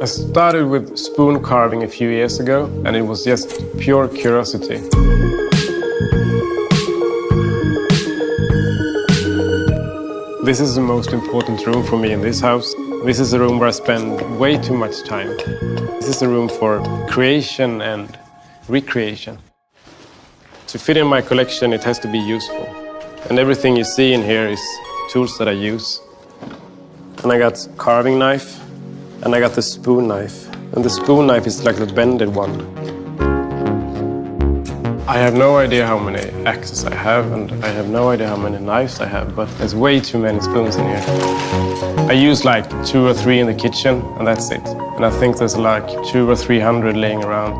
I started with spoon carving a few years ago, and it was just pure curiosity. This is the most important room for me in this house. This is a room where I spend way too much time. This is a room for creation and recreation. To fit in my collection, it has to be useful. And everything you see in here is tools that I use. And I got carving knife, and I got the spoon knife. And the spoon knife is like the bended one. I have no idea how many axes I have, and I have no idea how many knives I have, but there's way too many spoons in here. I use like 2 or 3 in the kitchen, and that's it. And I think there's like 200 or 300 laying around.